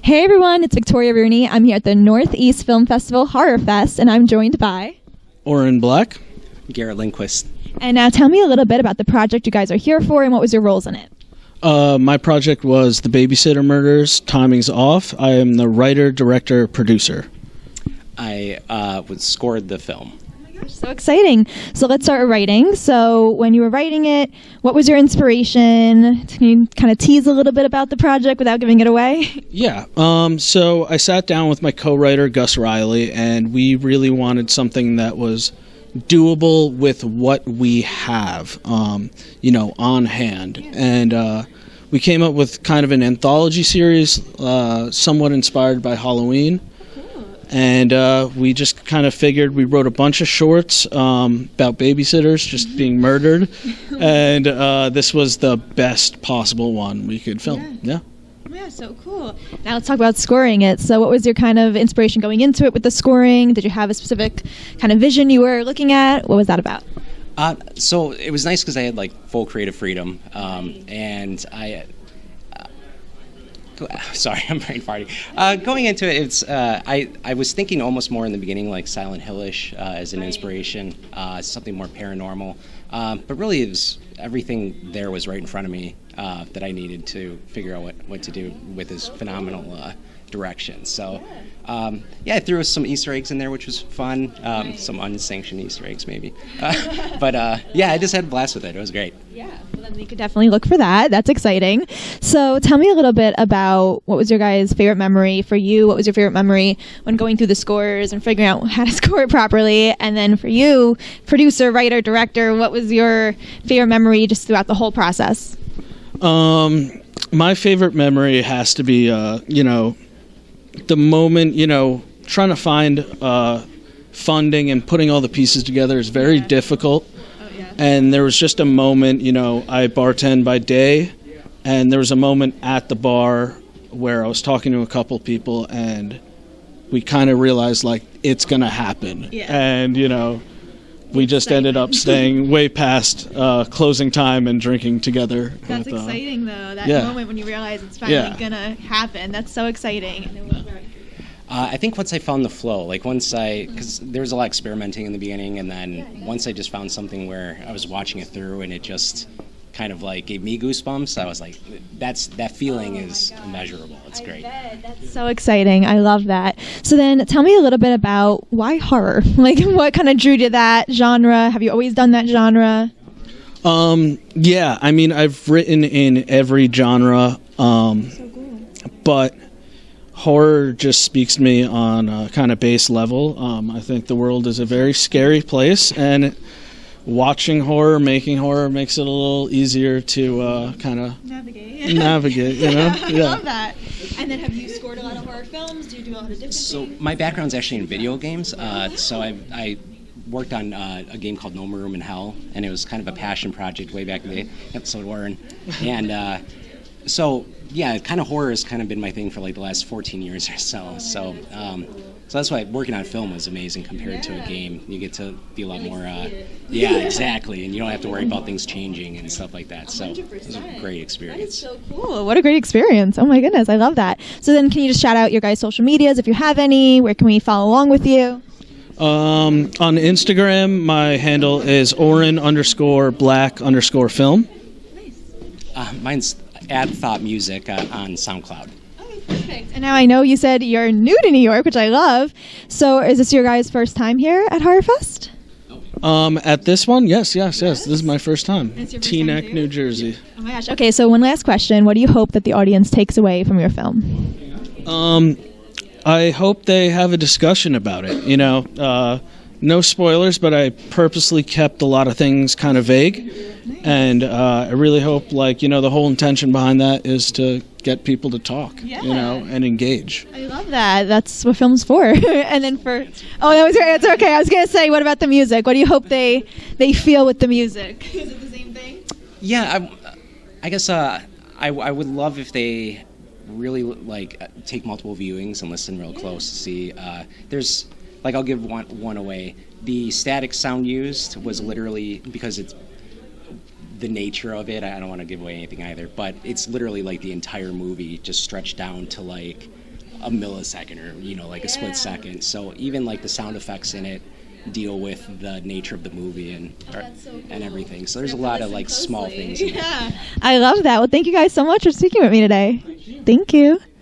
Hey everyone, it's Victoria Rooney. I'm here at the Northeast Film Festival Horror Fest, and I'm joined by Orin Black, Garrett, Lindquist. And now tell me a little bit about the project you guys are here for and what was your roles in it. My project was the Babysitter Murders, Timing's Off. I am the writer, director, producer. I scored the film. So exciting. So let's start writing. So when you were writing it, what was your inspiration? Can you kind of tease a little bit about the project without giving it away? Yeah. So I sat down with my co-writer, Gus Riley, and we really wanted something that was doable with what we have, on hand. And we came up with kind of an anthology series, somewhat inspired by Halloween. And we just kind of figured we wrote a bunch of shorts about babysitters just being murdered. And this was the best possible one we could film. Yeah. Yeah, so cool. Now let's talk about scoring it. So what was your kind of inspiration going into it with the scoring? Did you have a specific kind of vision you were looking at? What was that about? So it was nice because I had full creative freedom. And sorry, I'm brain farting. Going into it, it's I was thinking almost more in the beginning like Silent Hill-ish as an inspiration, something more paranormal. But really, it was, everything there was right in front of me that I needed to figure out what to do with this phenomenal direction. So, I threw some Easter eggs in there, which was fun. Some unsanctioned Easter eggs, maybe. But I just had a blast with it. It was great. Yeah, well, then you could definitely look for that. That's exciting. So tell me a little bit about what was your guys' favorite memory for you? What was your favorite memory when going through the scores and figuring out how to score it properly? And then for you, producer, writer, director, what was your favorite memory just throughout the whole process? My favorite memory has to be, the moment, trying to find funding and putting all the pieces together is very difficult. And there was just a moment, I bartend by day, and there was a moment at the bar where I was talking to a couple people, and we kind of realized, it's going to happen. Yeah. And, we just ended up staying way past closing time and drinking together. That's exciting, though. That moment when you realize it's finally going to happen. That's so exciting. I think once I found the flow, because there was a lot of experimenting in the beginning, and then once I just found something where I was watching it through and it just kind of gave me goosebumps, I was like, that feeling is immeasurable. It's great. That's so exciting. I love that. So then tell me a little bit about why horror? What kind of drew you to that genre? Have you always done that genre? Yeah, I've written in every genre, but horror just speaks to me on a kind of base level. I think the world is a very scary place, and watching horror, making horror makes it a little easier to kind of navigate, Yeah. I love that. And then have you scored a lot of horror films? Do you do a lot of different things? My background's actually in video games. So I worked on a game called No More Room in Hell, and it was kind of a passion project way back in the day. Episode Orin. And kind of horror has kind of been my thing for the last 14 years or so. So that's why working on film was amazing compared to a game. You get to be a lot more, exactly, and you don't have to worry about things changing and stuff like that. So it was a great experience. That is so cool. What a great experience. Oh my goodness, I love that. So then can you just shout out your guys' social medias if you have any? Where can we follow along with you? On Instagram, my handle is Orin_Black_film. Nice. Mine's Thought Music on SoundCloud. Okay, perfect. And now I know you said you're new to New York, which I love. So is this your guys' first time here at Horror Fest? At this one, yes. This is my first time. Teaneck, New Jersey. Oh my gosh. Okay, so one last question. What do you hope that the audience takes away from your film? I hope they have a discussion about it. No spoilers, but I purposely kept a lot of things kind of vague. Nice. And I really hope, the whole intention behind that is to get people to talk, and engage. I love that. That's what film's for. And then that was great. It's okay. I was going to say, what about the music? What do you hope they feel with the music? Is it the same thing? Yeah, I guess I would love if they really take multiple viewings and listen real close to see. There's I'll give one away. The static sound used was literally because it's the nature of it. I don't want to give away anything either, but it's literally the entire movie just stretched down to a millisecond or like a split second. So even like the sound effects in it deal with the nature of the movie and everything. So there's a lot of like small things in it. I love that. Well, thank you guys so much for speaking with me today. Thank you.